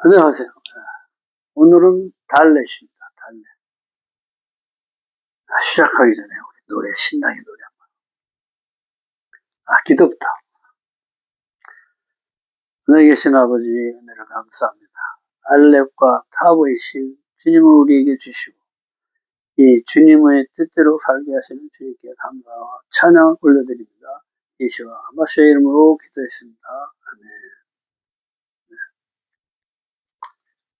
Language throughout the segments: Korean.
안녕하세요. 오늘은 달래입니다. 달래. 시작하기 전에 우리 노래, 신나게 노래 한번. 기도부터. 너희 계신 아버지, 은혜를 감사합니다. 알렙과 타보의 신, 주님을 우리에게 주시고, 이 주님의 뜻대로 살게 하시는 주님께 감사와 찬양을 올려드립니다. 예수와 마시의 이름으로 기도했습니다. 아멘.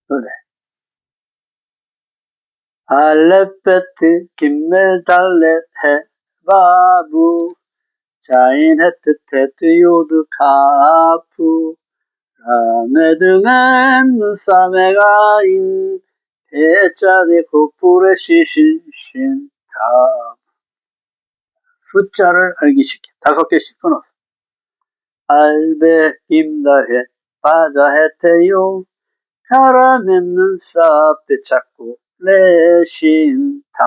노래. 알렙 베트 김멜 달렛 헤바부 자인 헤트 테트 요드 카프 라메드멘 누사메가인 대자대 코프레 시신신 다 숫자를 알기 쉽게 5개씩 끊어. 알베 임다헤 바자헤테요 카라멘는 사페 찾고 레신 다.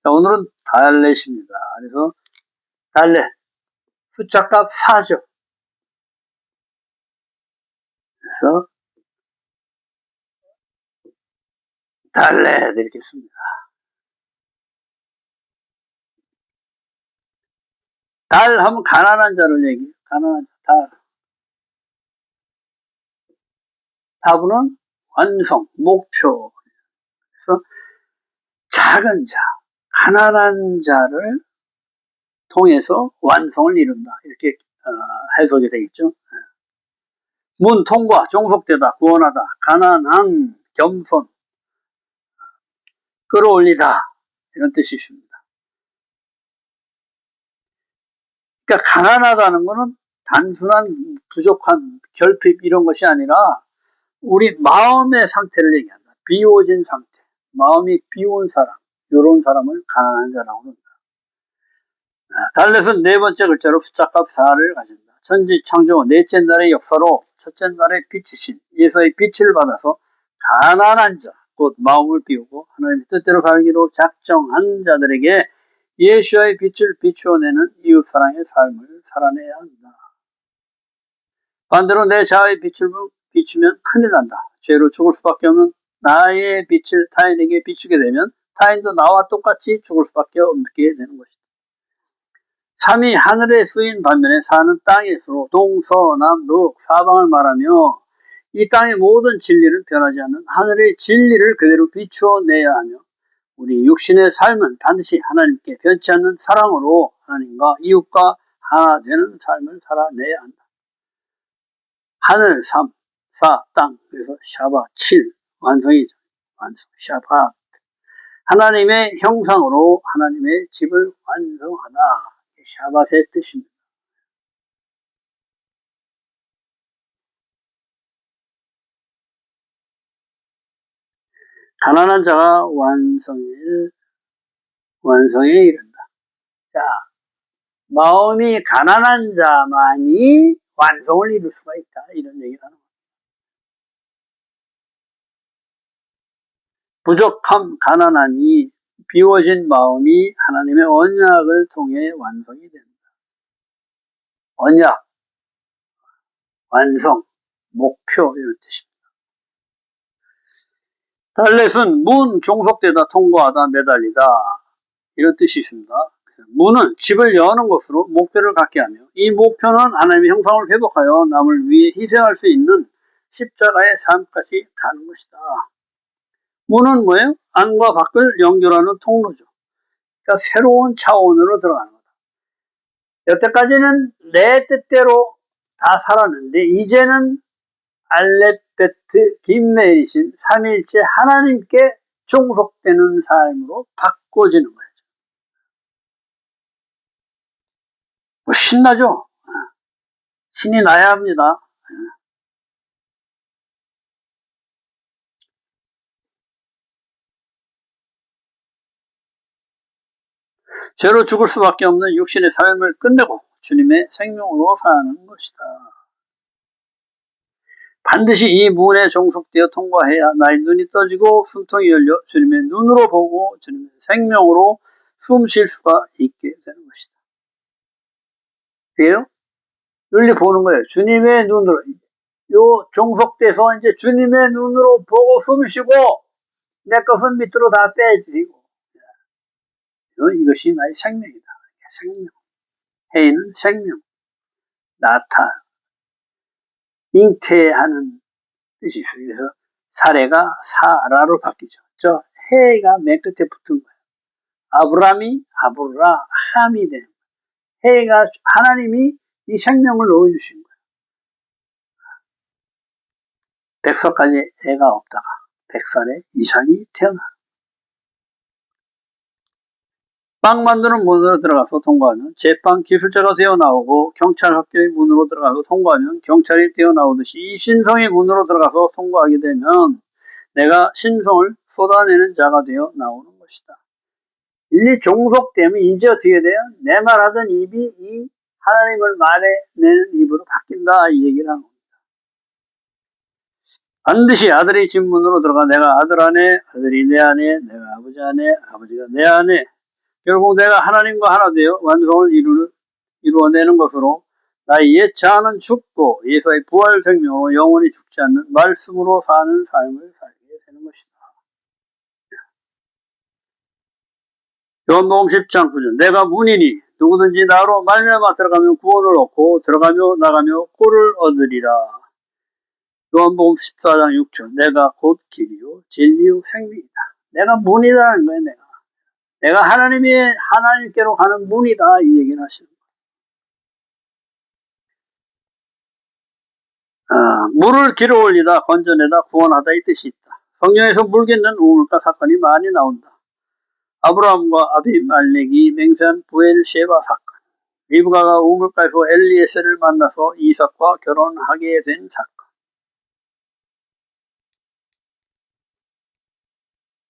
자, 오늘은 달렛입니다. 그래서 달렛 숫자값 4죠. 그래서 달렛 이렇게 씁니다. 달 하면 가난한 자를 얘기해요. 가난한 자, 달. 답은 완성, 목표. 그래서 작은 자, 가난한 자를 통해서 완성을 이룬다. 이렇게 해석이 되겠죠. 문 통과, 종속되다, 구원하다, 가난한, 겸손, 끌어올리다. 이런 뜻이 있습니다. 그러니까 가난하다는 것은 단순한 부족한 결핍 이런 것이 아니라 우리 마음의 상태를 얘기한다. 비워진 상태. 마음이 비운 사람. 이런 사람을 가난한 자라고 합니다. 달렛은 네 번째 글자로 숫자값 4를 가진다. 천지 창조 넷째 날의 역사로 첫째 날의 빛이신 예수의 빛을 받아서 가난한 자, 곧 마음을 비우고 하나님의 뜻대로 살기로 작정한 자들에게 예수의 빛을 비추어내는 이웃사랑의 삶을 살아내야 한다. 반대로 내 자아의 빛을 비추면 큰일 난다. 죄로 죽을 수밖에 없는 나의 빛을 타인에게 비추게 되면 타인도 나와 똑같이 죽을 수밖에 없게 되는 것이다. 삼이 하늘에 쓰인 반면에 사는 땅에 서로 동서남북 사방을 말하며 이 땅의 모든 진리를 변하지 않는 하늘의 진리를 그대로 비추어내야 하며 우리 육신의 삶은 반드시 하나님께 변치 않는 사랑으로 하나님과 이웃과 하나 되는 삶을 살아내야 한다. 하늘 3, 4, 땅, 그래서 샤바 7, 완성이죠. 완성, 샤바. 하나님의 형상으로 하나님의 집을 완성하다. 샤바의 뜻입니다. 가난한 자가 완성에 이른다. 자, 마음이 가난한 자만이 완성을 이룰 수가 있다. 이런 얘기를 하는 거예요. 부족함, 가난함이 비워진 마음이 하나님의 언약을 통해 완성이 된다. 언약, 완성, 목표 이런 뜻입니다. 달렛은 문, 종속되다, 통과하다, 매달리다 이런 뜻이 있습니다. 문은 집을 여는 것으로 목표를 갖게 하며 이 목표는 하나님의 형상을 회복하여 남을 위해 희생할 수 있는 십자가의 삶까지 가는 것이다. 문은 뭐예요? 안과 밖을 연결하는 통로죠. 그러니까 새로운 차원으로 들어가는 거다. 여태까지는 내 뜻대로 다 살았는데 이제는 알렙베트 김메이신 삼위일체 하나님께 종속되는 삶으로 바꿔지는 거예요. 신나죠? 신이 나야 합니다. 죄로 죽을 수밖에 없는 육신의 삶을 끝내고 주님의 생명으로 사는 것이다. 반드시 이 문에 종속되어 통과해야 나의 눈이 떠지고 숨통이 열려 주님의 눈으로 보고 주님의 생명으로 숨 쉴 수가 있게 되는 것이다. 그래요? 윤리 보는 거예요. 주님의 눈으로. 요 종속돼서 이제 주님의 눈으로 보고 숨 쉬고 내 것은 밑으로 다 빼지고 이것이 나의 생명이다. 생명. 해는 생명. 나타. 잉태하는 뜻이 있어요. 그래서 사례가 사라로 바뀌죠. 저 해가 맨 끝에 붙은 거예요. 아브라함이 아브라함이 된 해가 하나님이 이 생명을 넣어주신 거예요. 100살까지 애가 없다가 100살에 이상이 태어나. 빵 만드는 문으로 들어가서 통과하면 제빵 기술자가 되어나오고 경찰 학교의 문으로 들어가서 통과하면 경찰이 되어나오듯이 이 신성의 문으로 들어가서 통과하게 되면 내가 신성을 쏟아내는 자가 되어 나오는 것이다. 일리 종속되면 이제 어떻게 돼요? 내 말하던 입이 이 하나님을 말해내는 입으로 바뀐다 이 얘기를 하는 겁니다. 반드시 아들의 집 문으로 들어가 내가 아들 안에 아들이 내 안에 내가 아버지 안에 아버지가 내 안에 결국 내가 하나님과 하나 되어 완성을 이루어내는 것으로 나의 옛 자아는 죽고 예수의 부활 생명으로 영원히 죽지 않는 말씀으로 사는 삶을 살게 되는 것이다. 요한복음 10장 9절 내가 문이니 누구든지 나로 말미암아 들어가면 구원을 얻고 들어가며 나가며 꼴을 얻으리라. 요한복음 14장 6절 내가 곧 길이요 진리요 생명이다. 내가 문이라는 거예요. 내가 하나님께로 가는 문이다 이 얘기를 하시는 거예요. 물을 길어 올리다 건져내다 구원하다 이 뜻이 있다. 성경에서 물 깃는 우물가 사건이 많이 나온다. 아브라함과 아비말렉이 맹세한 부엘셰바 사건, 리브가가 우물가에서 엘리에셀을 만나서 이삭과 결혼하게 된 사건.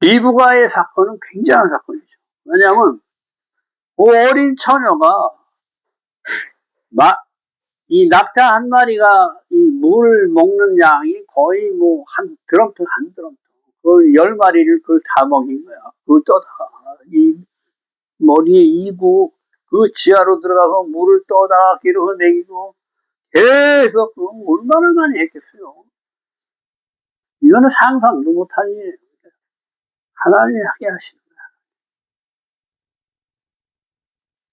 리브가의 사건은 굉장한 사건이죠. 왜냐하면 어린 처녀가 이 낙타 한 마리가 이 물 먹는 양이 거의 뭐 한 드럼통 한 드럼통 그 10마리를 그걸 다 먹인 거야. 그 떠다가 이 머리에 이고 그 지하로 들어가서 물을 떠다가 기름을 먹이고 계속 얼마나 많이 했겠어요. 이거는 상상도 못할 일이에요. 하나님이 하게 하시는 거야.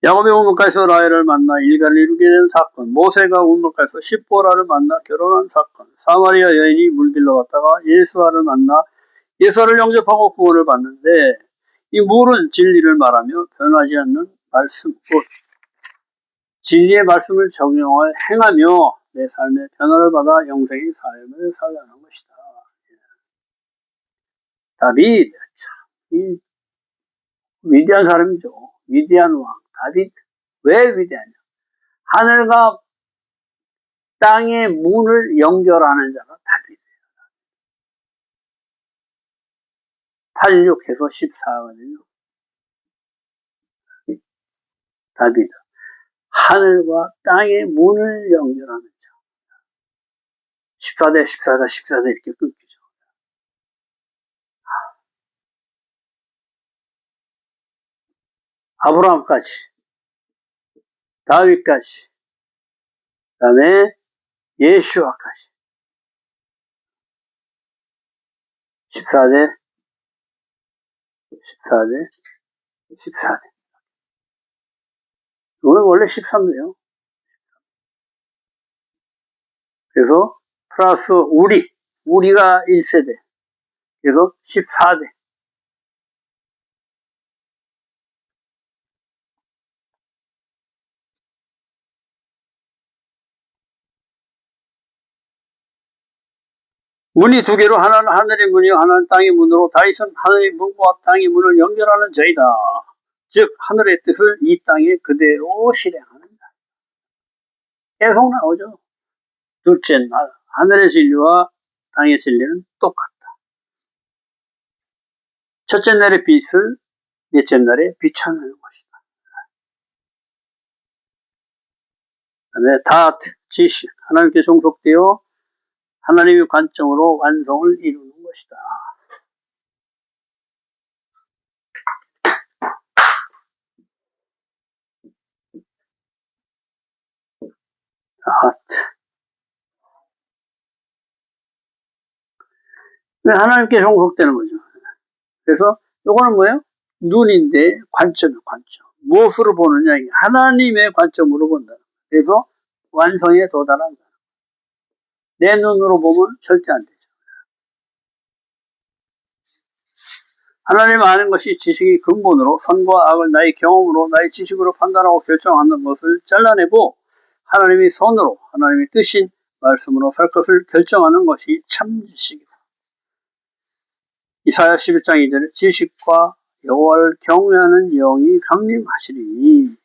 야곱이 우물가에서 라헬을 만나 일가를 이루게 된 사건, 모세가 우물가에서 십보라를 만나 결혼한 사건, 사마리아 여인이 물길로 갔다가 예수와를 만나 예수와를 영접하고 구원을 받는데 이 물은 진리를 말하며 변하지 않는 말씀, 진리의 말씀을 적용을 행하며 내 삶의 변화를 받아 영생의 삶을 살아가는 것이다. 다윗, 참, 위대한 사람이죠. 위대한 왕. 다윗, 왜 위대하냐? 하늘과 땅의 문을 연결하는 자가 다윗이에요. 86해서 14거든요. 다윗. 하늘과 땅의 문을 연결하는 자. 14대, 14대, 14대 이렇게 끊기죠. 아브라함까지, 다윗까지, 그 다음에 예수와까지. 14대, 14대, 14대. 오늘 원래 13대요. 그래서 플러스 우리가 1세대. 그래서 14대. 문이 두 개로 하나는 하늘의 문이요 하나는 땅의 문으로 다윗은 하늘의 문과 땅의 문을 연결하는 자이다. 즉 하늘의 뜻을 이 땅에 그대로 실행하는 자. 계속 나오죠. 둘째 날 하늘의 진리와 땅의 진리는 똑같다. 첫째 날의 빛을 넷째 날에 비춰내는 것이다. 그다음에 다트, 지식, 하나님께 종속되어 하나님의 관점으로 완성을 이루는 것이다. 하나님께 종속되는 거죠. 그래서 요거는 뭐예요? 눈인데 관점이에요. 관점. 무엇으로 보느냐? 하나님의 관점으로 본다. 그래서 완성에 도달한다. 내 눈으로 보면 절대 안 되죠. 하나님 아는 것이 지식의 근본으로 선과 악을 나의 경험으로 나의 지식으로 판단하고 결정하는 것을 잘라내고 하나님의 손으로 하나님의 뜻인 말씀으로 살 것을 결정하는 것이 참 지식이다. 이사야 11장 2절에 지식과 여호와를 경외하는 영이 강림하시리니.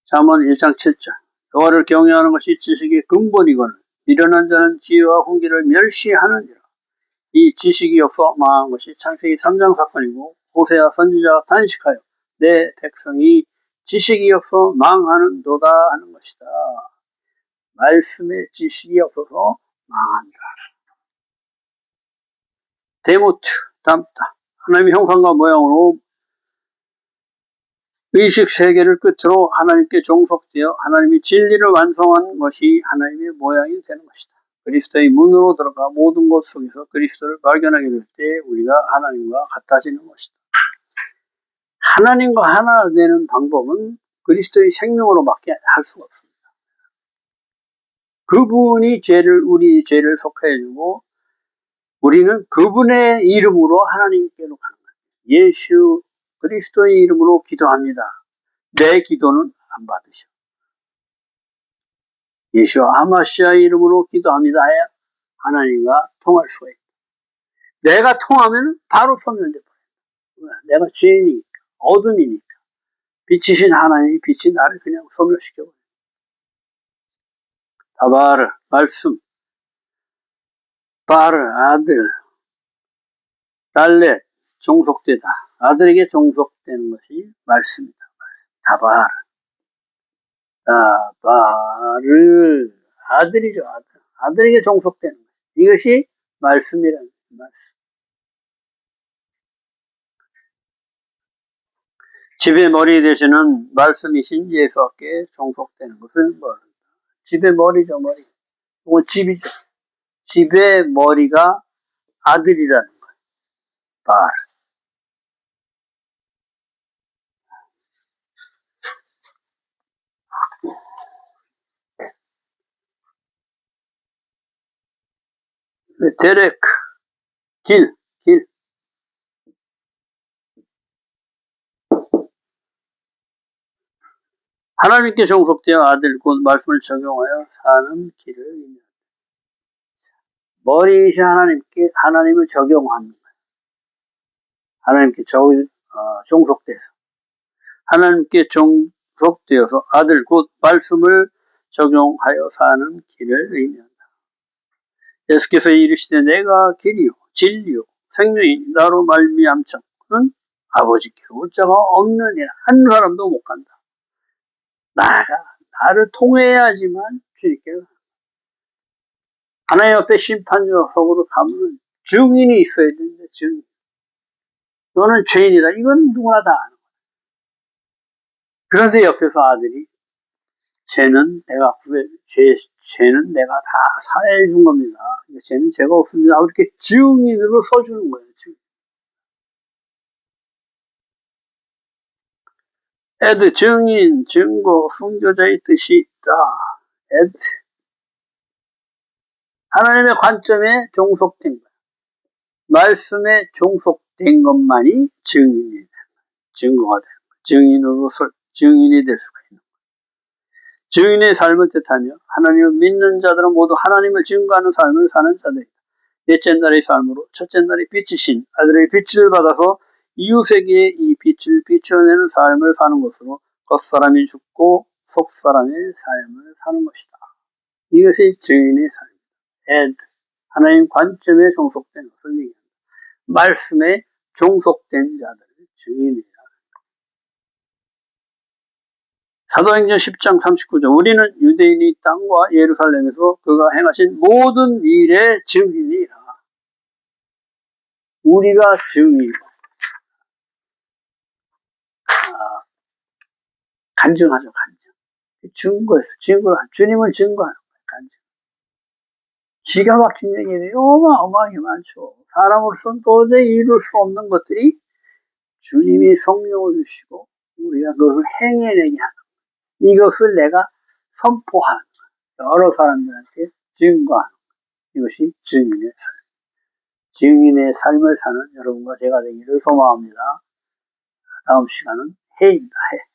잠언 1장 7절 여호와를 경외하는 것이 지식의 근본이거늘 미련한 자는 지혜와 훈계를 멸시하느니라. 이 지식이 없어 망한 것이 창세기 3장 사건이고 호세아 선지자가 단식하여 내 백성이 지식이 없어 망하는도다 하는 것이다. 말씀에 지식이 없어서 망한다. 데모트, 담다. 하나님의 형상과 모양으로 의식 세계를 끝으로 하나님께 종속되어 하나님이 진리를 완성한 것이 하나님의 모양이 되는 것이다. 그리스도의 문으로 들어가 모든 것 속에서 그리스도를 발견하게 될 때 우리가 하나님과 같아지는 것이다. 하나님과 하나 되는 방법은 그리스도의 생명으로밖에 할 수가 없습니다. 그분이 우리 죄를 속하여주고 우리는 그분의 이름으로 하나님께로 가는 거예요. 예수 그리스도의 이름으로 기도합니다. 내 기도는 안 받으셔. 예수와 아마시아의 이름으로 기도합니다. 해야 하나님과 통할 수가 있다. 내가 통하면 바로 소멸돼 버려요. 내가 죄인이니까, 어둠이니까. 빛이신 하나님이 빛이 나를 그냥 소멸시켜버려요. 다바르, 말씀, 바르, 아들, 달렛, 종속되다. 아들에게 종속되는 것이 말씀이다. 다바르, 다바르, 아들이죠, 아들. 아들에게 종속되는 것. 이것이 말씀이라는 말씀. 집의 머리 되시는 말씀이신 예수께 종속되는 것은 뭐다? 집의 머리죠, 머리. 이건 집이죠. 집의 머리가 아들이라는 거예요. 발. 데레크, 길. 하나님께 종속되어 아들 곧 말씀을 적용하여 사는 길을 의미합니다. 머리이신 하나님을 적용하는 거예요. 하나님께 종속돼서 하나님께 종속되어서 아들 곧 말씀을 적용하여 사는 길을 의미한다. 예수께서 이르시되 내가 길이요 진리요 생명이 나로 말미암자는 아버지께로 올 자가 없느니라. 한 사람도 못 간다. 나를 통해야지만 주님께로 간다. 하나님 앞에 심판적으로 가면 증인이 있어야 되는데 증인. 너는 죄인이다. 이건 누구나 다 아는 거야. 그런데 옆에서 아들이 죄는 내가 다 사해 준 겁니다. 죄는 죄가 없습니다. 이렇게 증인으로 서주는 거예요. 증인. 에드 증인, 증거, 순교자의 뜻이 있다. 에드 하나님의 관점에 종속된 거예요. 말씀에 종속된 것만이 증인이 증거가 되는 거예요. 증인이 될 수가 있는 거예요. 증인의 삶을 뜻하며 하나님을 믿는 자들은 모두 하나님을 증거하는 삶을 사는 자들이다. 넷째 날의 삶으로 첫째 날의 빛이신 아들의 빛을 받아서 이웃에게 이 빛을 비춰내는 삶을 사는 것으로 겉사람이 죽고 속사람의 삶을 사는 것이다. 이것이 증인의 삶입니다. 에드 하나님 관점에 종속된 것을 얘기합니다. 말씀에 종속된 자들을 증인이라. 사도행전 10장 39절 우리는 유대인이 땅과 예루살렘에서 그가 행하신 모든 일의 증인이라. 우리가 증인. 간증하죠, 간증. 증거예요. 주님을 증거하는 거예요. 단지. 기가 막힌 얘기들이 어마어마하게 많죠. 사람으로서는 도저히 이룰 수 없는 것들이 주님이 성령을 주시고 우리가 그것을 행해내게 하는 거예요. 이것을 내가 선포하는 거예요. 여러 사람들한테 증거하는 거예요. 이것이 증인의 삶. 증인의 삶을 사는 여러분과 제가 되기를 소망합니다. 다음 시간은 해입니다. 해.